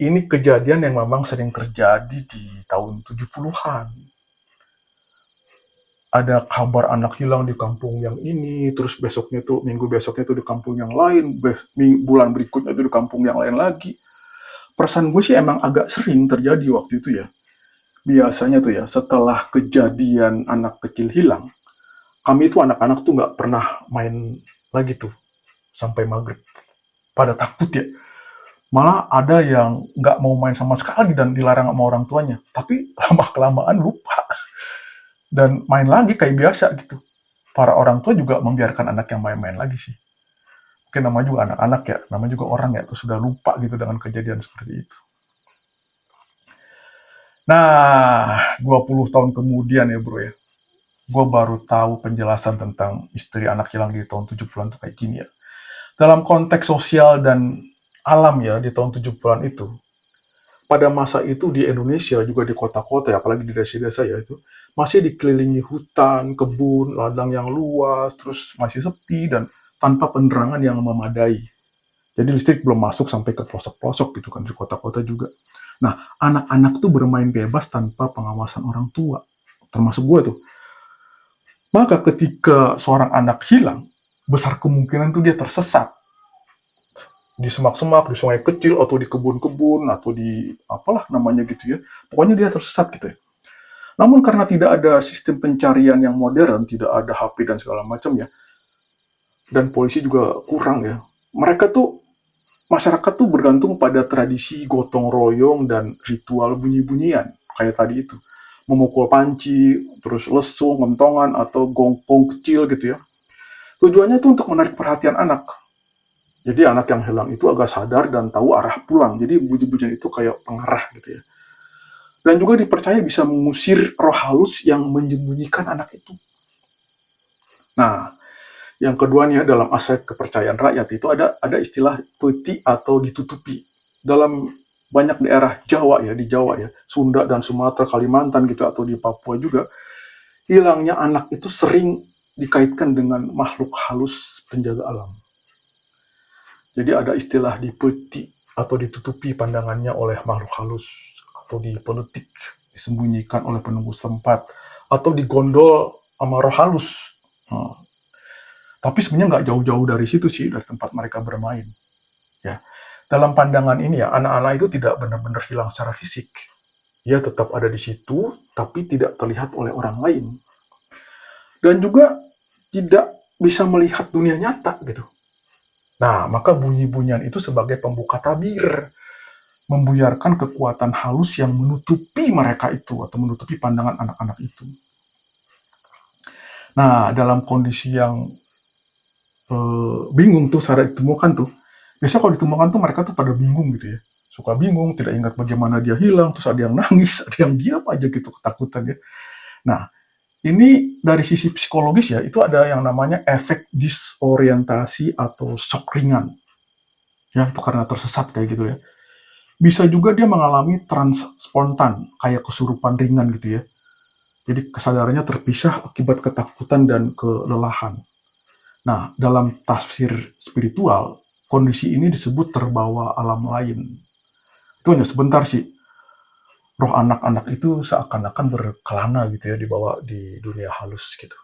ini kejadian yang memang sering terjadi di tahun 70-an. Ada kabar anak hilang di kampung yang ini, terus besoknya tuh, minggu besoknya tuh di kampung yang lain, bulan berikutnya tuh di kampung yang lain lagi. Perasaan gue sih emang agak sering terjadi waktu itu ya. Biasanya tuh ya, setelah kejadian anak kecil hilang, kami itu anak-anak tuh nggak pernah main lagi tuh sampai maghrib. Pada takut ya. Malah ada yang nggak mau main sama sekali dan dilarang sama orang tuanya. Tapi lama-kelamaan lupa dan main lagi kayak biasa gitu. Para orang tua juga membiarkan anak yang main-main lagi sih. Mungkin namanya juga anak-anak ya, namanya juga orang ya, tuh sudah lupa gitu dengan kejadian seperti itu. Nah, 20 tahun kemudian ya bro ya, gue baru tahu penjelasan tentang istri anak hilang di tahun 70-an tuh kayak gini ya. Dalam konteks sosial dan alam ya, di tahun 70-an itu, pada masa itu di Indonesia, juga di kota-kota, ya, apalagi di desa-desa ya itu, masih dikelilingi hutan, kebun, ladang yang luas, terus masih sepi, dan tanpa penerangan yang memadai. Jadi listrik belum masuk sampai ke pelosok-pelosok gitu kan, di kota-kota juga. Nah, anak-anak tuh bermain bebas tanpa pengawasan orang tua, termasuk gue tuh. Maka ketika seorang anak hilang, besar kemungkinan tuh dia tersesat di semak-semak, di sungai kecil, atau di kebun-kebun, atau di apalah namanya gitu ya. Pokoknya dia tersesat gitu ya. Namun karena tidak ada sistem pencarian yang modern, tidak ada HP dan segala macam ya, dan polisi juga kurang ya. Masyarakat tuh bergantung pada tradisi gotong royong dan ritual bunyi-bunyian kayak tadi itu. Memukul panci, terus lesung, kentongan, atau gongpong kecil gitu ya. Tujuannya tuh untuk menarik perhatian anak. Jadi anak yang hilang itu agak sadar dan tahu arah pulang. Jadi bunyi-bunyian itu kayak pengarah gitu ya. Dan juga dipercaya bisa mengusir roh halus yang menyembunyikan anak itu. Nah, yang kedua nih ya, dalam aspek kepercayaan rakyat itu ada istilah tuti atau ditutupi. Dalam banyak daerah Jawa ya, di Jawa ya, Sunda dan Sumatera, Kalimantan gitu, atau di Papua juga, hilangnya anak itu sering dikaitkan dengan makhluk halus penjaga alam. Jadi ada istilah dipeti atau ditutupi pandangannya oleh makhluk halus, atau dipelutik, disembunyikan oleh penunggu setempat, atau digondol sama roh halus. Nah, tapi sebenarnya nggak jauh-jauh dari situ sih, dari tempat mereka bermain. Ya, dalam pandangan ini ya, anak-anak itu tidak benar-benar hilang secara fisik. Ia tetap ada di situ, tapi tidak terlihat oleh orang lain. Dan juga tidak bisa melihat dunia nyata gitu. Nah, maka bunyi-bunyian itu sebagai pembuka tabir, membuyarkan kekuatan halus yang menutupi mereka itu, atau menutupi pandangan anak-anak itu. Nah, dalam kondisi yang bingung tuh, cara ditemukan tuh, biasanya kalau ditemukan tuh mereka tuh pada bingung gitu ya. Suka bingung, tidak ingat bagaimana dia hilang, terus ada yang nangis, ada yang diam aja gitu, ketakutan ya. Nah, ini dari sisi psikologis ya, itu ada yang namanya efek disorientasi atau shock ringan. Ya, itu karena tersesat kayak gitu ya. Bisa juga dia mengalami trans spontan, kayak kesurupan ringan gitu ya. Jadi kesadarannya terpisah akibat ketakutan dan kelelahan. Nah, dalam tafsir spiritual, kondisi ini disebut terbawa alam lain. Itu hanya sebentar sih. Roh anak-anak itu seakan-akan berkelana gitu ya, dibawa di dunia halus gitu.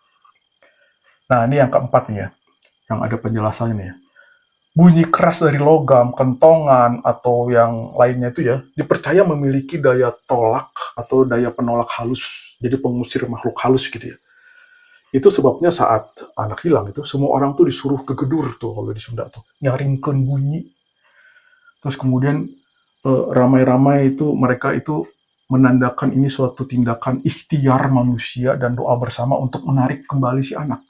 Nah, ini yang keempat nih ya, yang ada penjelasannya nih ya. Bunyi keras dari logam, kentongan, atau yang lainnya itu ya, dipercaya memiliki daya tolak atau daya penolak halus. Jadi pengusir makhluk halus gitu ya. Itu sebabnya saat anak hilang itu, semua orang tuh disuruh kegedur tuh kalau di Sunda tuh. Nyaringkan bunyi. Terus kemudian ramai-ramai itu, mereka itu menandakan ini suatu tindakan ikhtiar manusia dan doa bersama untuk menarik kembali si anak.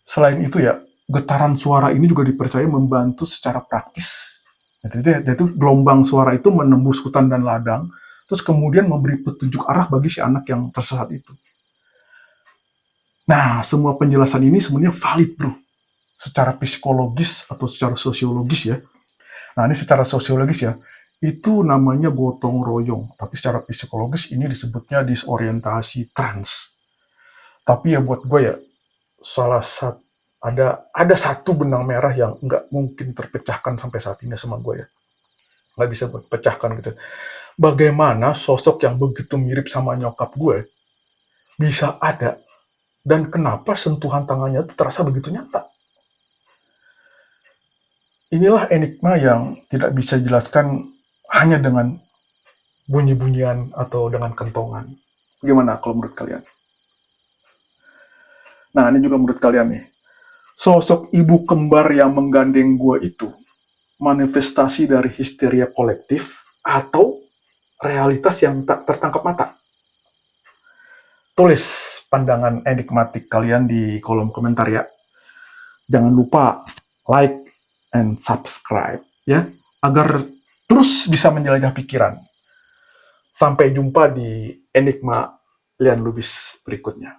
Selain itu ya, getaran suara ini juga dipercaya membantu secara praktis. Jadi gelombang suara itu menembus hutan dan ladang, terus kemudian memberi petunjuk arah bagi si anak yang tersesat itu. Nah, semua penjelasan ini sebenarnya valid, bro. Secara psikologis atau secara sosiologis ya. Nah, ini secara sosiologis ya. Itu namanya gotong royong. Tapi secara psikologis ini disebutnya disorientasi trans. Tapi ya buat gue ya, salah satu ada satu benang merah yang nggak mungkin terpecahkan sampai saat ini sama gue ya. nggak bisa buat pecahkan gitu. Bagaimana sosok yang begitu mirip sama nyokap gue bisa ada, dan kenapa sentuhan tangannya itu terasa begitu nyata. Inilah enigma yang tidak bisa dijelaskan hanya dengan bunyi-bunyian atau dengan kentongan. Gimana kalau menurut kalian? Nah, ini juga menurut kalian nih. Sosok ibu kembar yang menggandeng gue itu manifestasi dari histeria kolektif atau realitas yang tak tertangkap mata? Tulis pandangan enigmatik kalian di kolom komentar ya. Jangan lupa like and subscribe ya, agar terus bisa menjelajah pikiran. Sampai jumpa di Enigma Lian Lubis berikutnya.